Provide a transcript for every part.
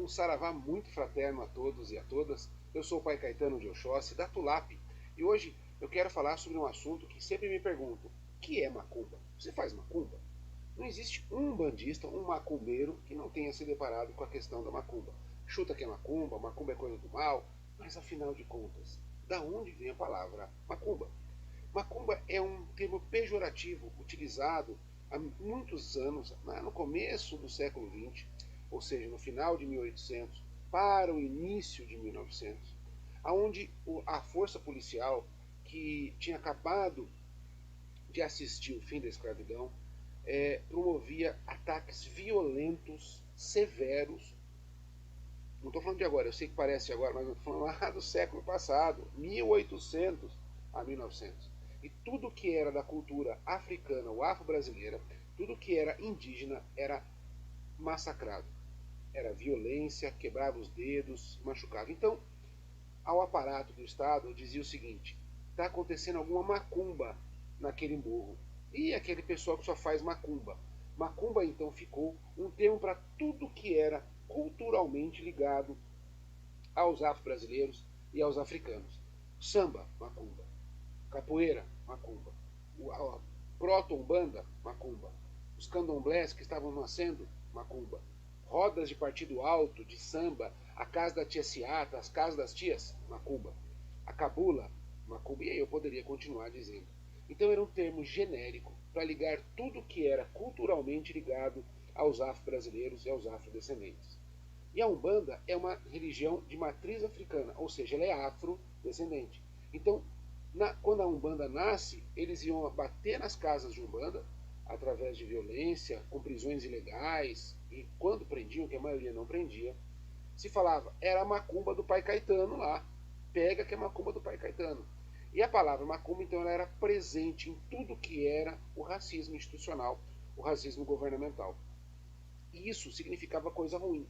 Um saravá muito fraterno a todos e a todas. Eu sou o Pai Caetano de Oxóssi, da Tulap, e hoje eu quero falar sobre um assunto que sempre me perguntam: o que é macumba? Você faz macumba? Não existe um bandista, um macumbeiro que não tenha se deparado com a questão da macumba. Chuta que é macumba, macumba é coisa do mal, mas afinal de contas, da onde vem a palavra macumba? Macumba é um termo pejorativo utilizado há muitos anos, no começo do século XX, ou seja, no final de 1800 para o início de 1900, onde a força policial, que tinha acabado de assistir o fim da escravidão, promovia ataques violentos, severos. Não estou falando de agora, eu sei que parece agora, mas eu estou falando lá do século passado, 1800 a 1900. E tudo que era da cultura africana ou afro-brasileira, tudo que era indígena era massacrado. Era violência, quebrava os dedos, machucava. Então, ao aparato do Estado, dizia o seguinte: está acontecendo alguma macumba naquele morro. E aquele pessoal que só faz macumba. Macumba, então, ficou um termo para tudo que era culturalmente ligado aos afro-brasileiros e aos africanos. Samba, macumba. Capoeira, macumba. A proto-umbanda, macumba. Os candomblés que estavam nascendo, macumba. Rodas de partido alto, de samba, a casa da tia Ciata, as casas das tias, macumba. A cabula, macumba. E aí eu poderia continuar dizendo. Então era um termo genérico para ligar tudo que era culturalmente ligado aos afro-brasileiros e aos afrodescendentes. E a Umbanda é uma religião de matriz africana, ou seja, ela é afrodescendente. Então, quando a Umbanda nasce, eles iam bater nas casas de Umbanda, através de violência, com prisões ilegais, e quando prendiam, que a maioria não prendia, se falava, era a macumba do Pai Caetano lá, pega que é a macumba do Pai Caetano. E a palavra macumba, então, ela era presente em tudo que era o racismo institucional, o racismo governamental. E isso significava coisa ruim,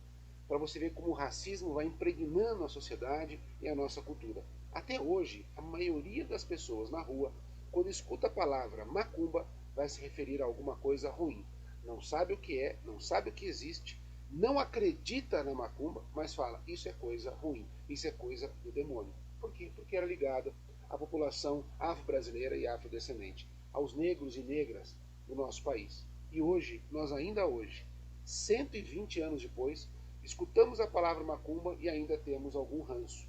para você ver como o racismo vai impregnando a sociedade e a nossa cultura. Até hoje, a maioria das pessoas na rua, quando escuta a palavra macumba, vai se referir a alguma coisa ruim. Não sabe o que é, não sabe o que existe, não acredita na macumba, mas fala, isso é coisa ruim, isso é coisa do demônio. Por quê? Porque era ligada à população afro-brasileira e afrodescendente, aos negros e negras do nosso país. E hoje, nós ainda hoje, 120 anos depois, escutamos a palavra macumba e ainda temos algum ranço.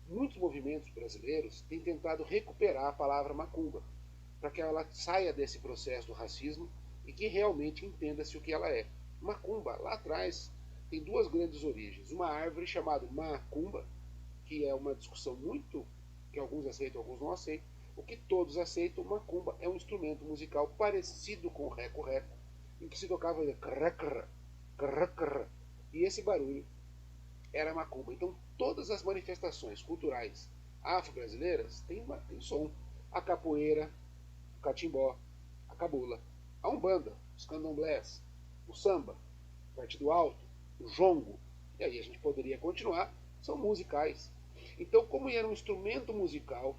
Muitos movimentos brasileiros têm tentado recuperar a palavra macumba, para que ela saia desse processo do racismo e que realmente entenda-se o que ela é. Macumba, lá atrás, tem duas grandes origens. Uma árvore chamada macumba, que é uma discussão muito que alguns aceitam, alguns não aceitam. O que todos aceitam, macumba é um instrumento musical parecido com o reco-reco, em que se tocava cracra, cracra, e esse barulho era macumba. Então, todas as manifestações culturais afro-brasileiras têm som. A capoeira, o catimbó, a cabula, a umbanda, os candomblés, o samba, o partido alto, o jongo, e aí a gente poderia continuar, são musicais. Então, como era um instrumento musical,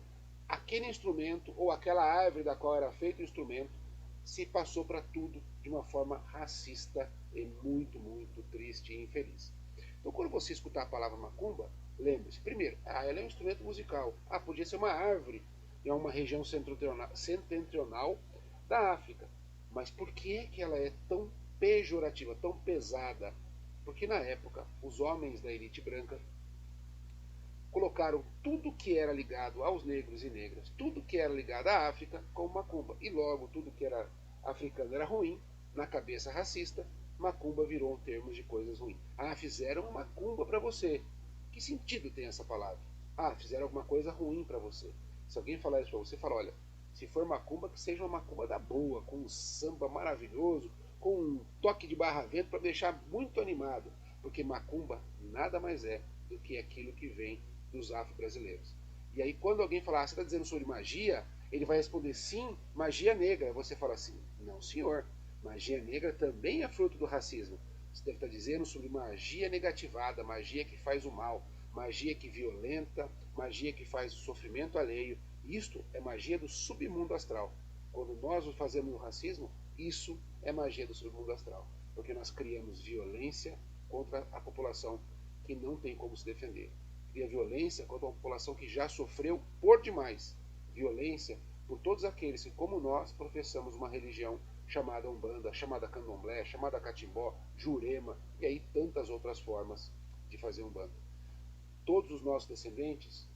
aquele instrumento ou aquela árvore da qual era feito o instrumento se passou para tudo de uma forma racista e muito, muito triste e infeliz. Então, quando você escutar a palavra macumba, lembre-se, primeiro, ela é um instrumento musical. Podia ser uma árvore em uma região setentrional da África. Mas por que ela é tão pejorativa, tão pesada? Porque na época, os homens da elite branca colocaram tudo que era ligado aos negros e negras, tudo que era ligado à África, como macumba. E logo, tudo que era africano era ruim, na cabeça racista, macumba virou um termo de coisas ruins. Fizeram macumba para você. Que sentido tem essa palavra? Fizeram alguma coisa ruim para você. Se alguém falar isso para você, fala, olha, se for macumba, que seja uma macumba da boa, com um samba maravilhoso, com um toque de barra-vento para deixar muito animado. Porque macumba nada mais é do que aquilo que vem dos afro-brasileiros. E aí, quando alguém falar, você está dizendo sobre magia, ele vai responder, sim, magia negra. Você fala assim, não senhor, magia negra também é fruto do racismo. Você deve estar dizendo sobre magia negativada, magia que faz o mal, magia que violenta, magia que faz o sofrimento alheio. Isto é magia do submundo astral. Quando nós fazemos o racismo, isso é magia do submundo astral. Porque nós criamos violência, contra a população que não tem como se defender. Cria violência contra uma população que já sofreu por demais. Violência por todos aqueles que, como nós, professamos uma religião chamada Umbanda, chamada Candomblé, chamada Catimbó, Jurema, e aí tantas outras formas de fazer Umbanda. Todos os nossos descendentes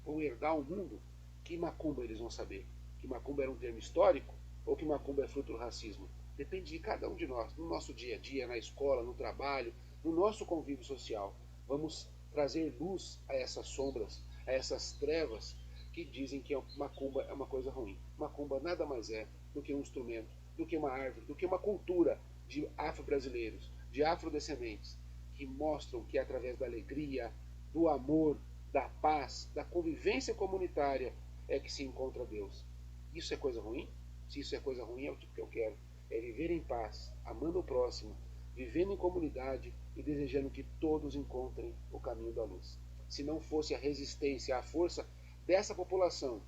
vão herdar um mundo que macumba eles vão saber. Que macumba era um termo histórico ou que macumba é fruto do racismo. Depende de cada um de nós, no nosso dia a dia, na escola, no trabalho, no nosso convívio social. Vamos trazer luz a essas sombras, a essas trevas que dizem que macumba é uma coisa ruim. Macumba nada mais é do que um instrumento, do que uma árvore, do que uma cultura de afro-brasileiros, de afrodescendentes, que mostram que através da alegria, do amor, da paz, da convivência comunitária é que se encontra Deus. Isso é coisa ruim? Se isso é coisa ruim, é o tipo que eu quero. É viver em paz, amando o próximo, vivendo em comunidade e desejando que todos encontrem o caminho da luz. Se não fosse a resistência, a força dessa população,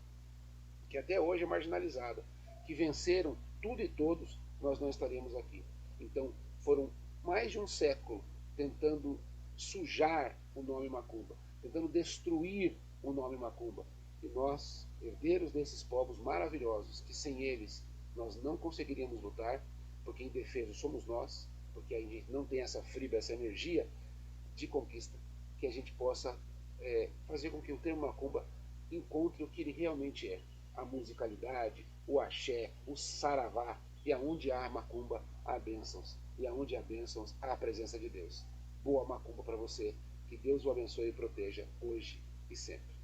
que até hoje é marginalizada, que venceram tudo e todos, nós não estaríamos aqui. Então, foram mais de um século tentando sujar o nome macumba, tentando destruir o nome macumba. E nós, herdeiros desses povos maravilhosos, que sem eles nós não conseguiríamos lutar, porque indefesos somos nós, porque a gente não tem essa fibra, essa energia de conquista, que a gente possa fazer com que o termo macumba encontre o que ele realmente é. A musicalidade, o axé, o saravá, e aonde há macumba, há bênçãos. E aonde há bênçãos, há a presença de Deus. Boa macumba para você. Que Deus o abençoe e proteja hoje e sempre.